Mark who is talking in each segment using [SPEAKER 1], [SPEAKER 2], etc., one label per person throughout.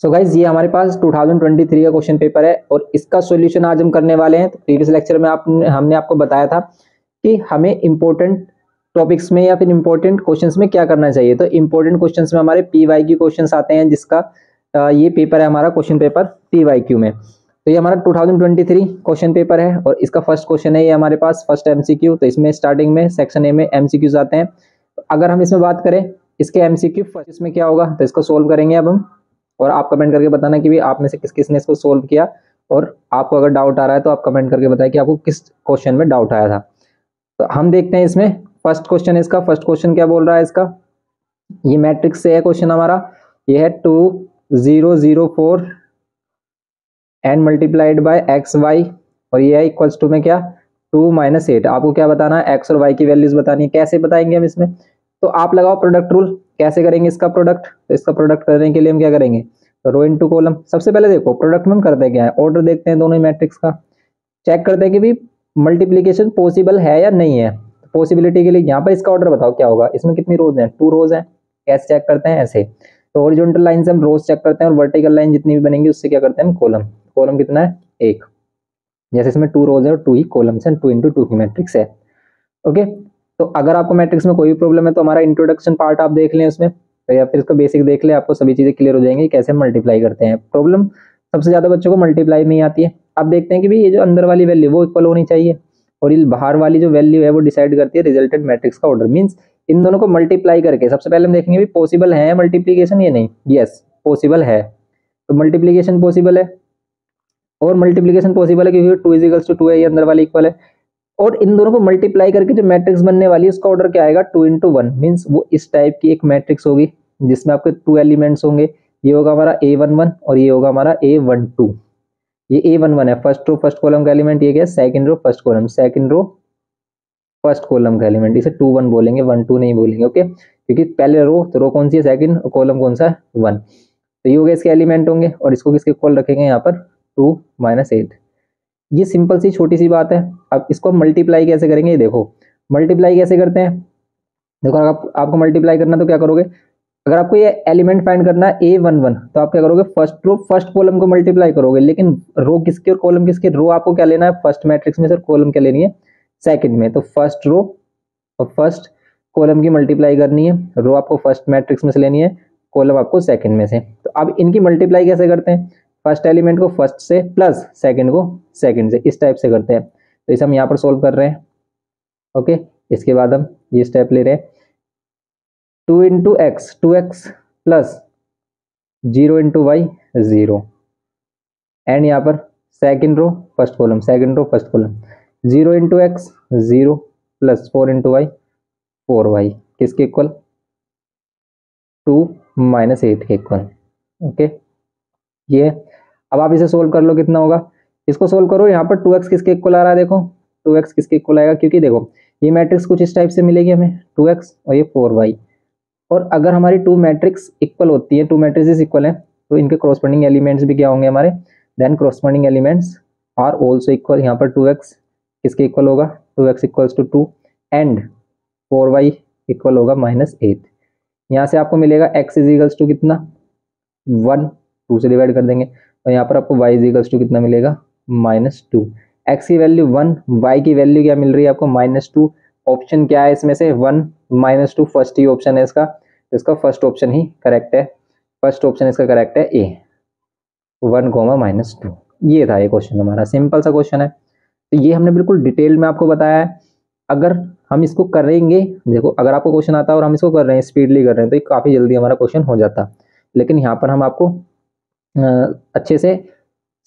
[SPEAKER 1] So guys ये हमारे पास 2023 का क्वेश्चन पेपर है और इसका सॉल्यूशन आज हम करने वाले हैं। तो प्रीवियस लेक्चर में हमने आपको बताया था कि हमें इंपॉर्टेंट टॉपिक्स में या फिर इंपॉर्टेंट क्वेश्चंस में क्या करना चाहिए। तो इंपॉर्टेंट क्वेश्चंस में हमारे PYQ क्वेश्चंस आते हैं, जिसका ये पेपर है हमारा क्वेश्चन पेपर PYQ में। तो ये हमारा 2023 क्वेश्चन पेपर है और इसका फर्स्ट क्वेश्चन है ये हमारे पास फर्स्ट MCQ। तो इसमें स्टार्टिंग में सेक्शन ए में MCQs आते हैं। तो अगर हम इसमें बात करें इसके MCQ फर्स्ट इसमें क्या होगा, तो इसको सोल्व करेंगे अब हम, और आप कमेंट करके बताना कि भी आप में से किस किस ने इसको सोल्व किया। और आपको अगर डाउट आ रहा है तो आप कमेंट करके बताएं कि आपको किस क्वेश्चन में डाउट आया था। तो हम देखते हैं इसमें फर्स्ट क्वेश्चन। इसका फर्स्ट क्वेश्चन क्या बोल रहा है, इसका ये मैट्रिक्स से है क्वेश्चन हमारा। ये है 2004 and multiplied by x y, और ये है इक्वल्स टू में क्या 2 - 8। आपको क्या बताना है, एक्स और वाई की वैल्यूज बतानी है। कैसे बताएंगे हम इसमें, तो आप लगाओ प्रोडक्ट रूल। कैसे करेंगे इसका प्रोडक्ट, तो इसका प्रोडक्ट करने के लिए हम क्या करेंगे, तो रो इनटू कॉलम। सबसे पहले देखो प्रोडक्ट में हम करते क्या है, ऑर्डर देखते हैं दोनों ही मैट्रिक्स का, चेक करते हैं कि भी मल्टीप्लीकेशन पॉसिबल है या नहीं है। पॉसिबिलिटी के लिए यहाँ पर इसका ऑर्डर बताओ क्या होगा, इसमें कितनी रोज हैं, 2 रोज हैं। कैसे चेक करते हैं, ऐसे। तो हॉरिजॉन्टल लाइन से हम रोज चेक करते हैं और वर्टिकल लाइन जितनी भी बनेंगी उससे क्या करते हैं हम कॉलम। कॉलम कितना है, 1। जैसे इसमें 2 रोज है और 2 ही कॉलम्स हैं, 2 × 2 की मैट्रिक्स है। ओके, तो अगर आपको मैट्रिक्स में कोई भी प्रॉब्लम है तो हमारा इंट्रोडक्शन पार्ट आप देख लें उसमें, तो या फिर इसका बेसिक देख लें, आपको सभी चीजें क्लियर हो जाएंगी कैसे मल्टीप्लाई करते हैं। प्रॉब्लम सबसे ज्यादा बच्चों को मल्टीप्लाई में ही आती है। अब देखते हैं कि भी ये जो अंदर वाली वैल्यू वो इक्वल होनी चाहिए और ये बाहर वाली जो वैल्यू है वो डिसाइड करती है रिजल्टेंट मैट्रिक्स का ऑर्डर। मींस इन दोनों को मल्टीप्लाई करके सबसे पहले हम देखेंगे भी पॉसिबल है मल्टीप्लीकेशन या नहीं। यस पॉसिबल है, तो मल्टीप्लीकेशन पॉसिबल है और मल्टीप्लीकेशन पॉसिबल है क्योंकि 2 = 2 है, ये अंदर वाली इक्वल है। और इन दोनों को मल्टीप्लाई करके जो मैट्रिक्स बनने वाली है उसका ऑर्डर क्या आएगा, 2 × 1। मींस वो इस टाइप की एक मैट्रिक्स होगी जिसमें आपके 2 एलिमेंट्स होंगे। ये होगा हमारा A11 और ये होगा हमारा A12। ये A11 है फर्स्ट रो फर्स्ट कॉलम का एलिमेंट, ये क्या है second row first column, second row first column का एलिमेंट। इसे 2 1 बोलेंगे, 1 2 नहीं बोलेंगे। ओके, क्योंकि पहले रो तो रो कौन सी है, सेकंड, कॉलम कौन सा है 1। तो ये हो गया इसके एलिमेंट होंगे और इसको किसके इक्वल रखेंगे यहाँ पर 2 - 8। ये सिंपल सी छोटी सी बात है। अब इसको मल्टीप्लाई कैसे करेंगे, ये देखो मल्टीप्लाई कैसे करते हैं। देखो आपको मल्टीप्लाई करना तो क्या करोगे, अगर आपको ये एलिमेंट फाइंड करना है A11 तो आप क्या करोगे, फर्स्ट रो फर्स्ट कॉलम को मल्टीप्लाई करोगे। लेकिन रो किसके और कॉलम किसके, रो आपको क्या लेना है फर्स्ट मैट्रिक्स में से, कॉलम क्या लेनी है सेकंड में। तो फर्स्ट रो और फर्स्ट कॉलम की मल्टीप्लाई करनी है, रो आपको फर्स्ट मैट्रिक्स में से लेनी है, कॉलम आपको सेकंड में से। तो अब इनकी मल्टीप्लाई कैसे करते हैं, फर्स्ट एलिमेंट को फर्स्ट से प्लस सेकंड को सेकंड से, इस टाइप से करते हैं। तो इसे हम यहाँ पर सोल्व कर रहे हैं। ओके, इसके बाद हम ये स्टेप ले रहे हैं 2 × x 2x plus 0 × y 0 and यहाँ पर second row first column, second row first column 0 × x 0 plus 4 × y 4y किसके इक्वल 2 - 8 के इक्वल। ओके, ये अब आप इसे सोल्व कर लो, कितना होगा, इसको सोल्व करो। यहाँ पर 2x किसके इक्वल आ रहा है, देखो 2x किसके इक्वल आएगा, क्योंकि देखो ये मैट्रिक्स कुछ इस टाइप से मिलेगी हमें 2x और ये 4y। और अगर हमारी 2 मैट्रिक्स इक्वल होती है, 2 मैट्रिक्स इक्वल हैं, तो इनके कॉरस्पॉन्डिंग एलिमेंट्स भी क्या होंगे हमारे, then corresponding elements are also equal. यहाँ पर 2x किसके इक्वल होगा, 2x = 2 एंड 4y इक्वल होगा -8। यहाँ से आपको मिलेगा x = कितना 1, 2 से डिवाइड कर देंगे, और यहाँ पर आपको y = कितना मिलेगा -2। x की वैल्यू 1, y की वैल्यू क्या मिल रही है आपको -2। ऑप्शन क्या है इसमें से 1 -2, फर्स्ट ही ऑप्शन है इसका, तो इसका फर्स्ट ऑप्शन ही करेक्ट है। फर्स्ट ऑप्शन इसका करेक्ट है A, 1, -2। ये था ये क्वेश्चन हमारा, सिंपल सा क्वेश्चन है। तो ये हमने बिल्कुल डिटेल में आपको बताया है। अगर हम इसको करेंगे, देखो अगर आपको क्वेश्चन आता है और हम इसको कर रहे हैं स्पीडली कर रहे हैं तो ये काफ़ी जल्दी हमारा क्वेश्चन हो जाता। लेकिन यहाँ पर हम आपको अच्छे से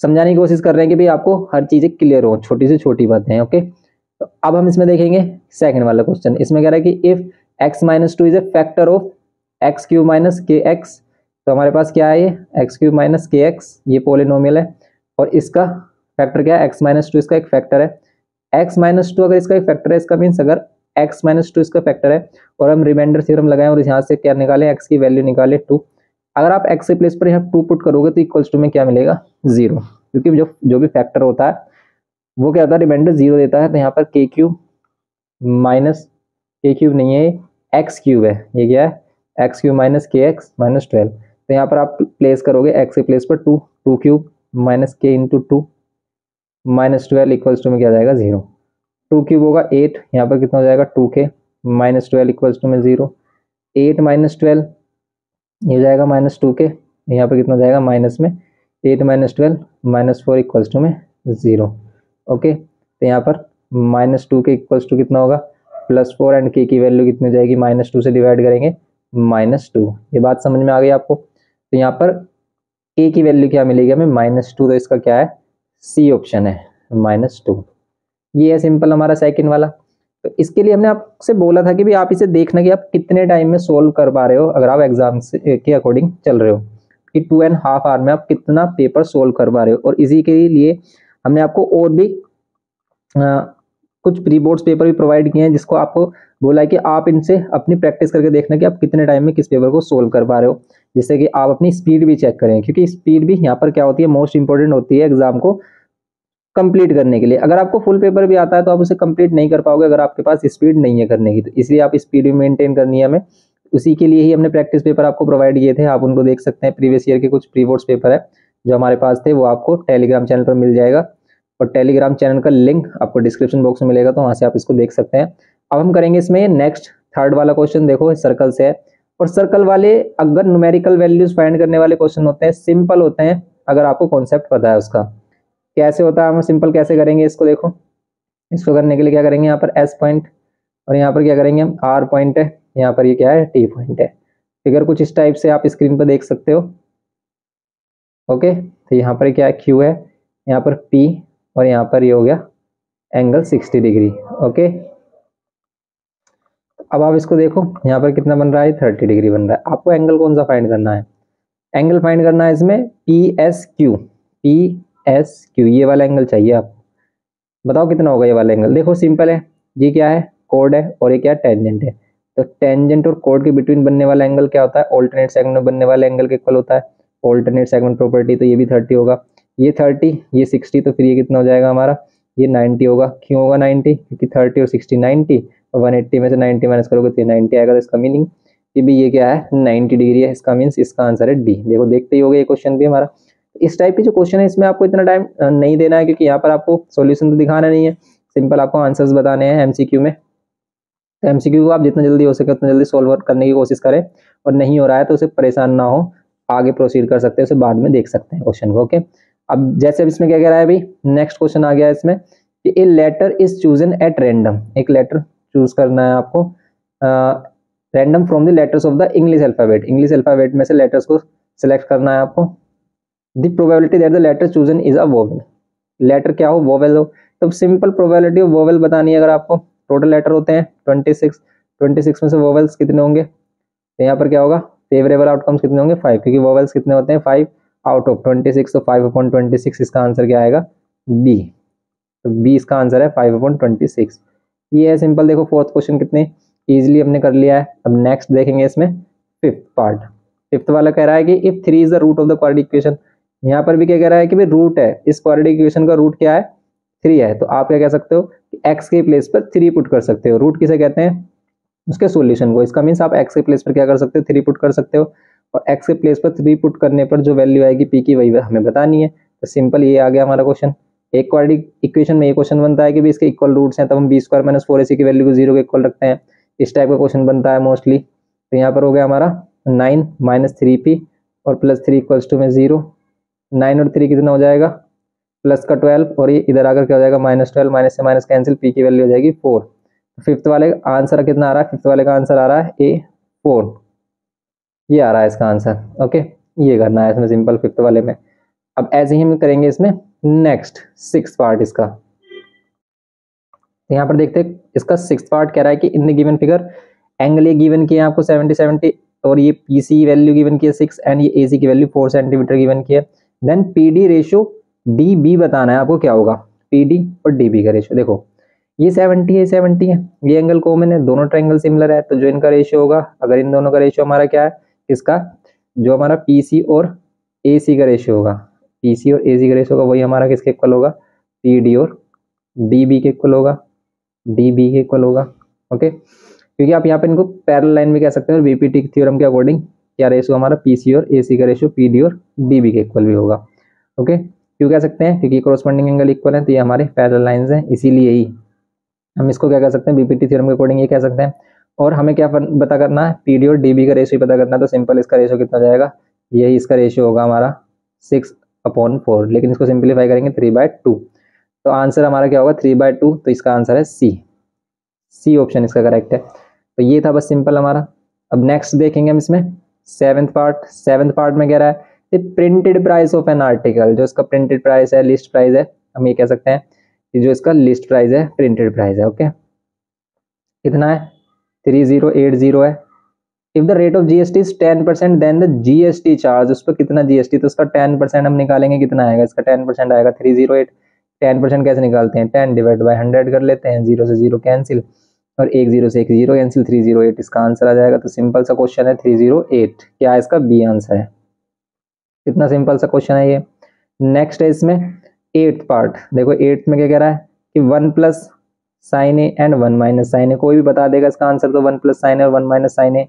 [SPEAKER 1] समझाने की कोशिश कर रहे हैं कि भाई आपको हर चीज़ें क्लियर हो, छोटी से छोटी बातें हैं। ओके, तो अब हम इसमें देखेंगे सेकंड वाला क्वेश्चन। इसमें कह रहा है कि if x - 2 is a factor of x³ - kx, तो हमारे पास क्या है, ये x³ - kx ये पॉलिनोमियल है और इसका फैक्टर क्या है, x - 2 इसका एक फैक्टर है। x - 2 अगर इसका एक फैक्टर है, इसका मीन्स अगर x - 2 इसका फैक्टर है और हम रिमाइंडर थ्योरम लगाएं और यहाँ से क्या निकालें, x की वैल्यू निकालें 2। अगर आप x के प्लेस पर यहाँ 2 पुट करोगे तो इक्वल्स टू में क्या मिलेगा 0, क्योंकि जो भी फैक्टर होता है वो क्या होता है, रिमाइंडर 0 देता है। तो यहाँ पर k³ - k³ नहीं है, x³ है। ये क्या है, x³ - kx - 12। तो यहाँ पर आप प्लेस करोगे एक्स के प्लेस पर 2, 2 क्यूब माइनस के इंटू 2 माइनस 12 इक्वल्स टू में क्या जाएगा 0। 2 क्यूब होगा 8, यहाँ पर कितना हो जाएगा 2k माइनस 12 इक्वल्स टू में 0। 8 माइनस 12 ये हो जाएगा माइनस 2k, यहाँ पर कितना हो जाएगा माइनस में 8 माइनस 12 माइनस 4 इक्वल्स टू में 0। ओके, तो यहाँ पर माइनस 2k इक्वल्स टू कितना होगा प्लस 4 एंड k की वैल्यू कितनी हो जाएगी माइनस 2 से डिवाइड करेंगे -2। ये बात समझ में आ गई आपको। तो यहाँ पर k की वैल्यू क्या मिलेगी हमें -2, तो इसका क्या है सी ऑप्शन है -2। ये है सिंपल हमारा सेकंड वाला। तो इसके लिए हमने आपसे बोला था कि भी आप इसे देखना कि आप कितने टाइम में सोल्व कर पा रहे हो अगर आप एग्जाम के अकॉर्डिंग चल रहे हो, कि 2.5 आवर में आप कितना पेपर सोल्व कर पा रहे हो। और इसी के लिए हमने आपको और भी कुछ प्री बोर्ड्स पेपर भी प्रोवाइड किए हैं, जिसको आपको बोला है कि आप इनसे अपनी प्रैक्टिस करके देखना कि आप कितने टाइम में किस पेपर को सोल्व कर पा रहे हो, जिससे कि आप अपनी स्पीड भी चेक करें, क्योंकि स्पीड भी यहाँ पर क्या होती है मोस्ट इंपॉर्टेंट होती है एग्जाम को कंप्लीट करने के लिए। अगर आपको फुल पेपर भी आता है तो आप उसे कंप्लीट नहीं कर पाओगे अगर आपके पास स्पीड नहीं है करने की, तो इसलिए आप स्पीड भी मेंटेन करनी है हमें। उसी के लिए ही हमने प्रैक्टिस पेपर आपको प्रोवाइड किए थे, आप उनको देख सकते हैं। प्रीवियस ईयर के कुछ प्री बोर्ड्स पेपर है जो हमारे पास थे, वो आपको टेलीग्राम चैनल पर मिल जाएगा, और टेलीग्राम चैनल का लिंक आपको डिस्क्रिप्शन बॉक्स में मिलेगा, तो वहां से आप इसको देख सकते हैं। अब हम करेंगे इसमें नेक्स्ट थर्ड वाला क्वेश्चन। देखो सर्कल से है, और सर्कल वाले अगर न्यूमेरिकल वैल्यूज फाइंड करने वाले क्वेश्चन होते हैं, सिंपल होते हैं अगर आपको कॉन्सेप्ट पता है उसका कैसे होता है। हम सिंपल कैसे करेंगे इसको, देखो इसको करने के लिए क्या करेंगे, यहाँ पर एस पॉइंट और यहाँ पर क्या करेंगे हम आर पॉइंट है, यहाँ पर ये क्या है टी पॉइंट है। फिगर कुछ इस टाइप से आप स्क्रीन पर देख सकते हो। ओके, तो यहाँ पर क्या है क्यू है, यहाँ पर पी, और यहाँ पर ये हो गया एंगल 60 डिग्री। ओके, अब आप इसको देखो यहाँ पर कितना बन रहा है 30 डिग्री बन रहा है। आपको एंगल कौन सा फाइंड करना है, एंगल फाइंड करना है इसमें पी एस क्यू, ये वाला एंगल चाहिए आपको। बताओ कितना होगा ये वाला एंगल। देखो सिंपल है, ये क्या है कोड है और ये क्या टेंजेंट है। तो टेंजेंट और कोड के बिटवीन बनने वाला एंगल क्या होता है, ऑल्टरनेट सेगमेंट में बनने वाले एंगल के इक्वल होता है, ऑल्टरनेट सेगमेंट प्रॉपर्टी। तो ये भी 30 होगा, ये 30 ये 60, तो फिर ये कितना हो जाएगा हमारा ये 90 होगा। क्यों होगा 90, क्योंकि 30 और 60 90, और 180 में से 90 माइनस करोगे तो ये 90 आएगा। तो इसका मीनिंग कि भी ये क्या है 90 डिग्री है, इसका मीन्स इसका आंसर है डी। देखो देखते ही होगा ये क्वेश्चन भी हमारा। इस टाइप की जो क्वेश्चन है इसमें आपको इतना टाइम नहीं देना है, क्योंकि यहाँ पर आपको सॉल्यूशन तो दिखाना नहीं है, सिंपल आपको आंसर्स बताने हैं एमसीक्यू में। तो एमसीक्यू को आप जितना जल्दी हो सके उतना जल्दी सोल्व करने की कोशिश करें, और नहीं हो रहा है तो उसे परेशान ना हो, आगे प्रोसीड कर सकते हैं, उसे बाद में देख सकते हैं क्वेश्चन को। ओके, अब जैसे अब इसमें क्या कह रहा है भाई, नेक्स्ट क्वेश्चन आ गया है इसमें कि a letter is chosen at random. एक लेटर चूज करना है आपको random from the letters of the English alphabet. English alphabet में से लेटर्स को सिलेक्ट करना है आपको। The probability that the letter chosen is a vowel, letter क्या हो वोवेल हो। तो सिंपल प्रोबेबिलिटी ऑफ वोवेल बतानी है। अगर आपको टोटल लेटर होते हैं 26 में से वोवेल्स कितने होंगे, तो यहाँ पर क्या होगा फेवरेबल आउटकम्स कितने होंगे 5, क्योंकि वोवेल्स कितने होते हैं 5 आउट ऑफ 26, तो 5/26 इसका आंसर क्या आएगा बी। तो बी इसका आंसर है 5/26। ये है सिंपल। देखो फोर्थ क्वेश्चन कितने इजीली हमने कर लिया है। अब नेक्स्ट देखेंगे इसमें फिफ्थ पार्ट। फिफ्थ वाला कह रहा है कि if 3 is the root of the quadratic equation. यहाँ पर भी क्या कह रहा है कि भाई रूट है, इस क्वाड्रेटिक इक्वेशन का रूट क्या है 3 है, तो आप क्या कह सकते हो कि x के प्लेस पर 3 पुट कर सकते हो। रूट किसे कहते हैं उसके सॉल्यूशन को। इसका मीन्स आप x के प्लेस पर क्या कर सकते हो 3 पुट कर सकते हो, और x के प्लेस पर 3 पुट करने पर जो वैल्यू आएगी p की वही हमें बतानी है। तो सिंपल ये आ गया हमारा क्वेश्चन। एक क्वाड्रेटिक इक्वेशन में ये क्वेश्चन बनता है कि भी इसके इक्वल रूट्स हैं, तब हम b² - 4ac की वैल्यू को 0 के इक्वल रखते हैं। इस टाइप का क्वेश्चन बनता है मोस्टली। तो यहाँ पर हो गया हमारा 9 - 3p और +3 = 0। 9 और 3 कितना हो जाएगा प्लस का 12, और ये इधर आकर क्या हो जाएगा -12, माइनस से माइनस कैंसिल, p की वैल्यू हो जाएगी 4। फिफ्थ वाले का आंसर कितना आ रहा है, फिफ्थ वाले का आंसर आ रहा है ए 4, ये आ रहा है इसका आंसर। ओके, ये करना है इसमें सिंपल फिफ्थ वाले में। अब ऐसे ही हम करेंगे इसमें नेक्स्ट सिक्स पार्ट इसका। तो यहाँ पर देखते हैं इसका सिक्स पार्ट कह रहा है कि in the given figure angle ये गिवन किया है आपको 70 और ये पीसी वैल्यू गिवन की है 6 एंड ये एसी की वैल्यू 4 सेंटीमीटर गिवन की है। देन पीडी रेशियो डीबी बताना है आपको क्या होगा, पीडी और डीबी का रेशियो। देखो ये 70 है 70 है, ये एंगल कॉमन है, दोनों ट्रायंगल सिमिलर है, तो जो इनका रेशियो होगा अगर इन दोनों का रेशियो हमारा क्या है इसका जो हमारा पीसी और एसी का रेशियो होगा, पीसी और एसी का रेशियो होगा वही हमारा किसके इक्वल होगा पीडी और डीबी के इक्वल होगा, डीबी के इक्वल होगा। ओके, क्योंकि आप यहाँ पे इनको पैरेलल लाइन में कह सकते हैं और वीपीटी थ्योरम के अकॉर्डिंग क्या रेशो हमारा पीसी और एसी का रेशो पीडी और डीबी के इक्वल भी होगा। ओके, क्यों कह सकते हैं? क्योंकि कोरोस्पोंडिंग एंगल इक्वल है, तो ये हमारे पैरेलल लाइंस हैं, इसीलिए ही हम इसको क्या कह सकते हैं, बीपीटी थ्योरम के अकॉर्डिंग ये कह सकते हैं। और हमें क्या पता करना है, पीडी और डीबी का रेशियो पता करना है, तो सिंपल इसका रेशियो कितना जाएगा, यही इसका रेशियो होगा हमारा 6/4, लेकिन इसको सिंप्लीफाई करेंगे 3/2, तो आंसर हमारा क्या होगा 3/2, तो इसका आंसर है सी ऑप्शन इसका करेक्ट है। तो ये था बस सिंपल हमारा। अब नेक्स्ट देखेंगे हम इसमें सेवेंथ पार्ट में कह रहा है the printed price of an article, जो इसका प्रिंटेड प्राइस है, लिस्ट प्राइस है, हम ये कह सकते हैं कि जो इसका लिस्ट प्राइस है, प्रिंटेड प्राइस है। ओके, कितना है 3080 है। If the rate of GST is 10% then the GST charge, उस पर कितना जीएसटी, तो उसका 10% हम निकालेंगे, कितना आएगा, इसका 10% आएगा 308। 10% कैसे निकालते हैं, 10 डिवाइड बाय 100 कर लेते हैं, 0 से 0 कैंसिल और 1 0 से 1 0 कैंसिल, 308 इसका आंसर आ जाएगा। तो सिंपल सा क्वेश्चन है 308, क्या है इसका बी आंसर है। कितना सिंपल सा क्वेश्चन है ये। नेक्स्ट है इसमें 8th पार्ट, देखो 8th में क्या कह रहा है कि 1 plus sine A and 1 minus sine A, कोई भी बता देगा इसका आंसर, तो 1 प्लस साइन ए और 1 माइनस साइन ए,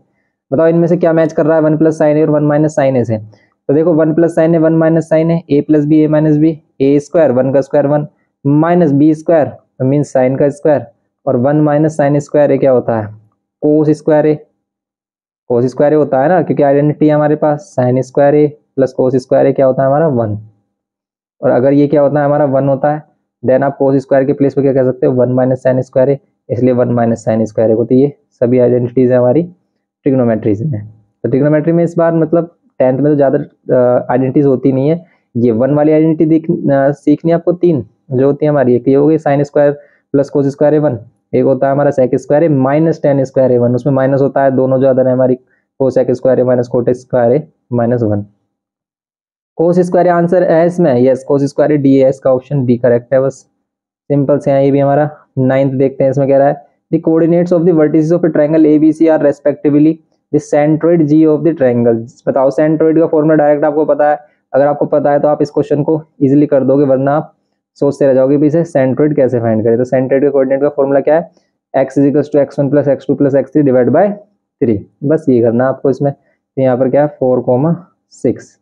[SPEAKER 1] बताओ इनमें से क्या मैच कर रहा है 1 प्लस साइन ए और 1 माइनस साइन ए से। तो देखो 1 प्लस साइन ए 1 माइनस साइन ए प्लस बी ए माइनस बी, ए स्क्वायर 1 का स्क्वायर 1 माइनस बी स्क्वायर तो मीन्स साइन का स्क्वायर, और 1 माइनस साइन स्क्वायर ए क्या होता है, कोस स्क्वायर ए। कोस स्क्वायर ए होता है ना, क्योंकि आइडेंटिटी है हमारे पास, साइन स्क्वायर ए प्लस कोस स्क्वायर ए क्या होता है हमारा 1, और अगर ये क्या होता है हमारा 1 होता है, देन आप कोस स्क्वायर के प्लेस पे क्या कह सकते हो 1 माइनस साइन स्क्वायर ए, इसलिए 1 माइनस साइन स्क्वायर ए को। तो ये सभी आइडेंटिटीज है हमारी ट्रिग्नोमेट्रीज में। तो ट्रिग्नोमेट्री में इस बार मतलब 10th में तो ज़्यादा आइडेंटिटीज होती नहीं है, ये 1 वाली आइडेंटिटी सीखनी है आपको, 3 जो होती है हमारी, एक ये हो गई sine square plus cos square A 1, एक होता है हमारा sec square A minus tan square A 1, उसमें माइनस होता है, दोनों जो अदर है हमारी cosec square A minus Kotak square A minus 1। Cos square answer है इसमें, यस कोस स्क्वायर डी है, इसका ऑप्शन डी करेक्ट है। बस सिंपल से है ये भी हमारा। 9th देखते हैं, इसमें कह रहा है the coordinates of the vertices of a triangle ABC are respectively the centroid G of the triangle. बताओ सेंट्रोइड का फॉर्मूला डायरेक्ट आपको पता है, अगर आपको पता है तो आप इस क्वेश्चन को इजीली कर दोगे, वरना आप सोचते रह जाओगे भी इसे सेंट्रोइड कैसे फाइंड करें। तो सेंट्रोइड के कोऑर्डिनेट का फॉर्मूला क्या है, x = x1 + x2 + x3 divide by 3, बस ये करना है आपको इसमें। तो यहाँ पर क्या है 4,6।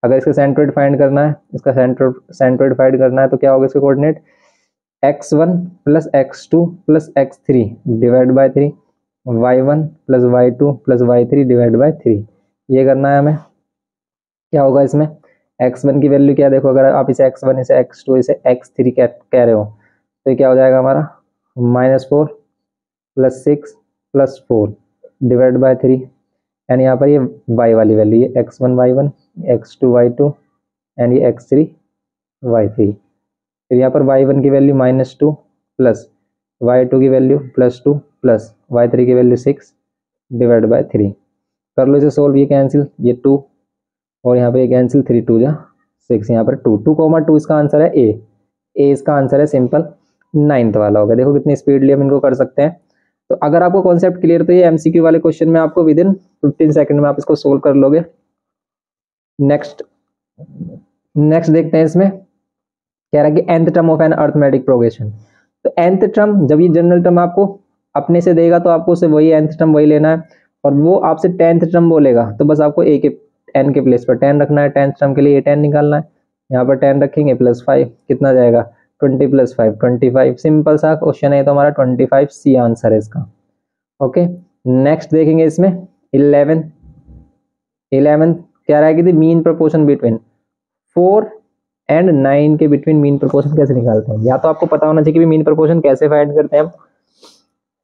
[SPEAKER 1] अगर इसका सेंट्रोइड फाइंड करना है, इसका सेंट्रोइड फाइंड करना है तो क्या होगा इसके coordinate, x1 + x2 + x3 divide by 3, y1 + y2 + y3 divide by 3, ये करना है हमें। क्या होगा इसमें, x1 की वैल्यू क्या, देखो अगर आप इसे x1 इसे x2 इसे x3 कह रहे हो, तो ये क्या हो जाएगा हमारा -4 + 6 + 4 डिवाइड बाय 3, एंड यहाँ पर ये y वाली वैल्यू, ये x1 y1 x2 y2 and ये x3 y3। फिर यहाँ पर y1 की वैल्यू -2 प्लस y2 की वैल्यू +2 प्लस y3 की वैल्यू 6 डिवाइड बाय 3। कर लो इसे सोल्व, ये कैंसिल, ये 2 और यहाँ पे ये कैंसिल, 3 2 जा 6, यहाँ पर 2 2,2 इसका आंसर है ए इसका आंसर है सिंपल 9th वाला होगा। देखो कितनी स्पीडली हम इनको कर सकते हैं। तो अगर आपको कॉन्सेप्ट क्लियर, तो ये एमसीक्यू वाले क्वेश्चन में आपको विद इन 15 सेकंड में आप इसको सोल्व कर लोगे। नेक्स्ट देखते हैं, इसमें कह रहा है कि nth term of an arithmetic progression. तो nth टर्म, जब ये जनरल टर्म आपको अपने से देगा तो आपको उसे वही nth टर्म वही लेना है, और वो आपसे 10th टर्म बोलेगा तो बस आपको a के n के प्लेस पर 10 रखना है, 10th टर्म के लिए 10 निकालना है, यहाँ पर 10 रखेंगे +5 कितना जाएगा 20 + 5 25। सिंपल सा क्वेश्चन है तो हमारा 25 सी आंसर है इसका। ओके, नेक्स्ट देखेंगे इसमें 11 कह रहा है कि the mean proportion between 4 and 9 के बिटवीन मीन प्रोपोर्शन कैसे निकालते हैं। या तो आपको पता होना चाहिए कि मीन प्रोपोर्शन कैसे फाइंड करते हैं हम,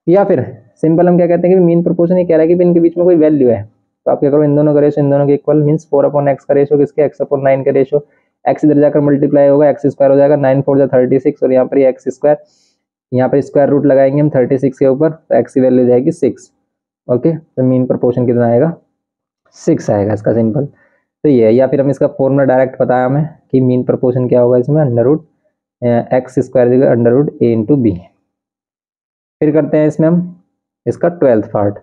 [SPEAKER 1] या फिर सिंपल हम क्या कहते हैं कि मीन प्रोपोर्शन ये कह रहा है कि इनके बीच में कोई वैल्यू है, तो आप क्या करो इन दोनों का रेशो इन दोनों के इक्वल, मींस 4/x का रेशो किसके x/9 का रेशो, x इधर जाकर मल्टीप्लाई होगा, x² हो जाएगा, 9 4 36 और यहाँ पर ये x², यहाँ पर स्क्वायर रूट लगाएंगे हम 36 के ऊपर, तो x की वैल्यू जाएगी 6। ओके, तो मीन प्रोपोर्शन कितना आएगा 6 आएगा इसका सिंपल। तो ये है, या फिर हम इसका फॉर्मूला डायरेक्ट बताया हमें कि मीन प्रोपोर्शन क्या होगा इसमें, √x² √a × b। फिर करते हैं इसमें हम इसका 12th पार्ट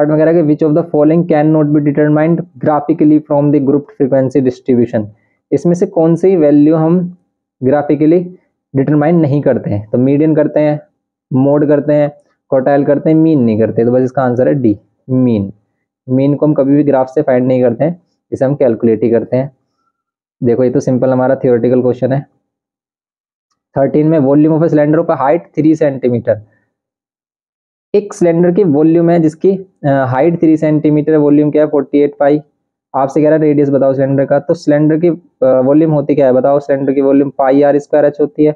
[SPEAKER 1] में कह रहा है कि which of the following can not be determined graphically from the group frequency distribution. इसमें से कौन सी वैल्यू हम ग्राफिकली डिटरमाइन नहीं करते हैं, तो मीडियन करते हैं, मोड करते हैं, क्वार्टाइल करते हैं, मीन नहीं करते, तो बस इसका आंसर है डी मीन। मीन को हम कभी भी ग्राफ से फाइंड नहीं करते हैं, इसे हम कैलकुलेट ही करते हैं। देखो ये तो सिंपल हमारा थियोरेटिकल क्वेश्चन है। 13 में volume of a cylinder of height 3 centimetre. एक सिलेंडर की वॉल्यूम है जिसकी हाइट 3 सेंटीमीटर, वॉल्यूम क्या है 48 पाई। आपसे कह रहा है रेडियस बताओ सिलेंडर का, तो सिलेंडर की वॉल्यूम होती क्या है बताओ, सिलेंडर की volume pi R square H होती है।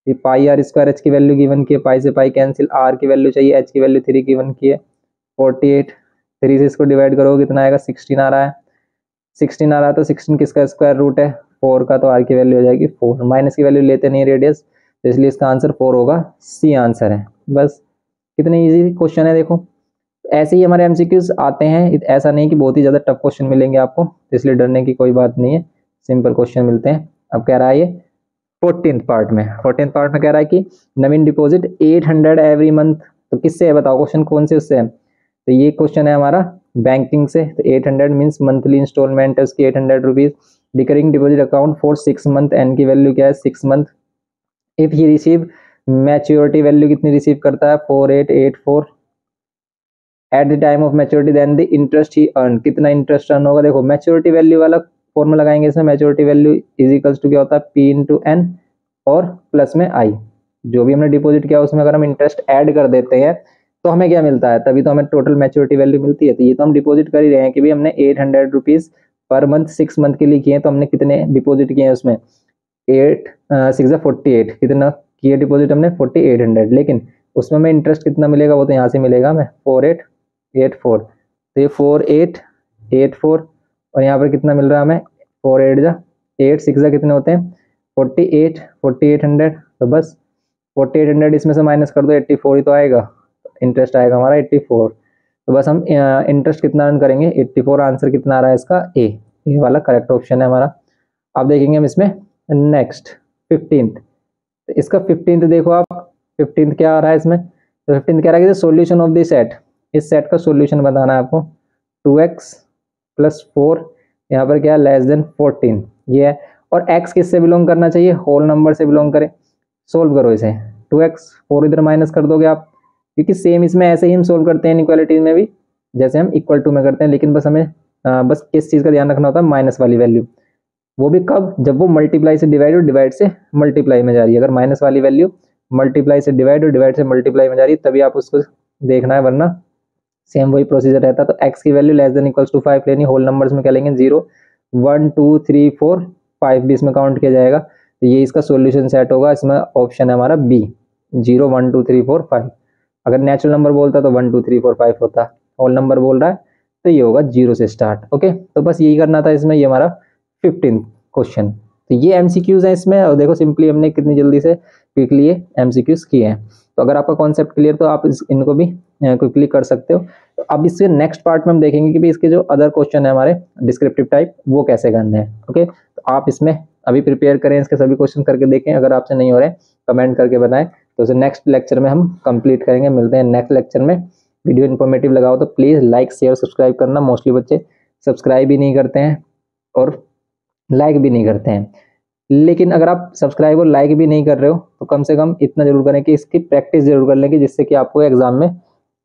[SPEAKER 1] ये पाई आर स्क्वायर एच की वैल्यू गिवन की है, पाई से पाई कैंसिल, आर की वैल्यू चाहिए, एच की वैल्यू 3 गिवन की है 48। 3 से इसको डिवाइड करोगे कितना आएगा 16 आ रहा है। 16 आ रहा है तो 16 किसका स्क्वायर रूट है 4 का, तो आर की वैल्यू हो जाएगी 4। माइनस की वैल्यू लेते नहीं रेडियस, तो इसलिए इसका आंसर 4 होगा, सी आंसर है। बस कितने इजी क्वेश्चन है देखो। ऐसे ही हमारे एमसीक्यूज आते हैं, ऐसा नहीं कि बहुत ही ज्यादा टफ क्वेश्चन मिलेंगे आपको, तो इसलिए डरने की कोई बात नहीं है, सिंपल क्वेश्चन मिलते हैं। अब कह रहा है ये 14th पार्ट में कह रहा है कि नवीन डिपॉजिट 800 एवरी मंथ, तो किससे है बताओ, क्वेश्चन कौन से उससे है, तो ये क्वेश्चन है हमारा बैंकिंग से। तो 800 मीन्स मंथली इंस्टॉलमेंट है उसकी 800 rupees. Recurring deposit account for 6 month, N की वैल्यू क्या है 6 month. If he receive maturity value कितनी रिसीव करता है 4884 at the time of maturity, then the interest he earn, कितना इंटरेस्ट अर्न होगा। देखो मैच्योरिटी वैल्यू वाला फॉर्मूला लगाएंगे इसमें, maturity value is equals to क्या होता है पी इंटू एन और प्लस में आई। जो भी हमने डिपॉजिट किया उसमें अगर हम इंटरेस्ट ऐड कर देते हैं तो हमें क्या मिलता है, तभी तो हमें टोटल मैच्योरिटी वैल्यू मिलती है। तो ये तो हम डिपॉजिट कर ही रहे हैं कि भी हमने 800 रुपीज पर मंथ 6 मंथ के लिए किए, तो हमने कितने डिपॉजिट किए हैं उसमें 8 6 48, कितना किए डिपॉजिट हमने 4800, लेकिन उसमें हमें इंटरेस्ट कितना मिलेगा वो तो यहाँ से मिलेगा हमें 4884। तो ये 4884 और यहाँ पर कितना मिल रहा है हमें 48 जा 8 6 जा कितने होते हैं 48 4800, तो बस 4800 इसमें से माइनस कर दो 84 ही तो आएगा, इंटरेस्ट आएगा हमारा 84। तो बस हम इंटरेस्ट कितना अर्न करेंगे 84, आंसर कितना आ रहा है इसका ए वाला करेक्ट ऑप्शन है हमारा। अब देखेंगे हम इसमें नेक्स्ट 15th, तो इसका 15th देखो आप 15th क्या आ रहा है इसमें, तो 15th कह रहा है कि सॉल्यूशन ऑफ दिस सेट, इस सेट का सॉल्यूशन बताना है आपको। 2x + 4 यहाँ पर क्या लेस देन 14 ये है, और x किससे बिलोंग करना चाहिए होल नंबर से बिलोंग करे। सोल्व करो इसे, 2x 4 इधर माइनस कर दोगे आप, क्योंकि सेम इसमें ऐसे ही हम सोल्व करते हैं इनइक्वालिटीज में भी जैसे हम इक्वल टू में करते हैं, लेकिन बस हमें बस किस चीज़ का ध्यान रखना होता है माइनस वाली वैल्यू, वो भी कब जब वो मल्टीप्लाई से डिवाइड और डिवाइड से मल्टीप्लाई में जा रही है। अगर माइनस वाली वैल्यू मल्टीप्लाई से डिवाइड और डिवाइड से मल्टीप्लाई में जा रही है तभी आप उसको देखना है, वरना सेम वही प्रोसीजर रहता है। तो x की value less than equals to 5 लेनी, होल नंबर्स में क्या लेंगे 0 1 2 3 4 5 भी इसमें काउंट किया जाएगा, तो ये इसका सॉल्यूशन सेट होगा। इसमें ऑप्शन है हमारा बी 0 1 2 3 4 5। अगर नेचुरल नंबर बोलता तो 1 2 3 4 5 होता, होल नंबर बोल रहा है तो ये होगा 0 से स्टार्ट। ओके, तो बस यही करना था इसमें, ये हमारा 15th क्वेश्चन। तो ये एमसीक्यूज है इसमें, और देखो सिंपली हमने कितनी जल्दी से क्विकली ये एमसीक्यूज किए हैं। तो अगर आपका कॉन्सेप्ट क्लियर तो आप इनको भी क्विकली कर सकते हो। तो अब इसके नेक्स्ट पार्ट में हम देखेंगे कि भी इसके जो अदर क्वेश्चन है हमारे डिस्क्रिप्टिव टाइप वो कैसे करने हैं। ओके, तो आप इसमें अभी प्रिपेयर करें, इसके सभी क्वेश्चन करके देखें, अगर आपसे नहीं हो रहे कमेंट करके बताएं, तो उसे नेक्स्ट लेक्चर में हम कंप्लीट करेंगे। मिलते हैं नेक्स्ट लेक्चर में। वीडियो इन्फॉर्मेटिव लगाओ तो प्लीज़ लाइक शेयर सब्सक्राइब करना, मोस्टली बच्चे सब्सक्राइब ही नहीं करते हैं और लाइक भी नहीं करते हैं। लेकिन अगर आप सब्सक्राइब और लाइक भी नहीं कर रहे हो तो कम से कम इतना जरूर करें कि इसकी प्रैक्टिस जरूर कर लें, कि जिससे कि आपको एग्जाम में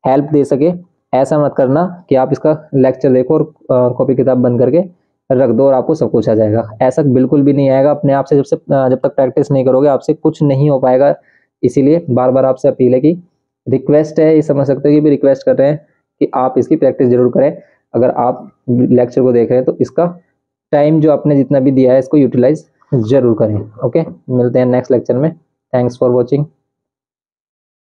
[SPEAKER 1] हेल्प दे सके। ऐसा मत करना कि आप इसका लेक्चर देखो और कॉपी किताब बंद करके रख दो और आपको सब कुछ आ जाएगा, ऐसा बिल्कुल भी नहीं आएगा। अपने आप से जब तक प्रैक्टिस नहीं करोगे आपसे कुछ नहीं हो पाएगा। इसीलिए बार बार आपसे अपील है कि रिक्वेस्ट है, ये समझ सकते हो कि भी रिक्वेस्ट कर रहे हैं कि आप इसकी प्रैक्टिस जरूर करें। अगर आप लेक्चर को देख रहे हैं तो इसका टाइम जो आपने जितना भी दिया है इसको यूटिलाइज जरूर करें। ओके, मिलते हैं नेक्स्ट लेक्चर में। Thanks for watching.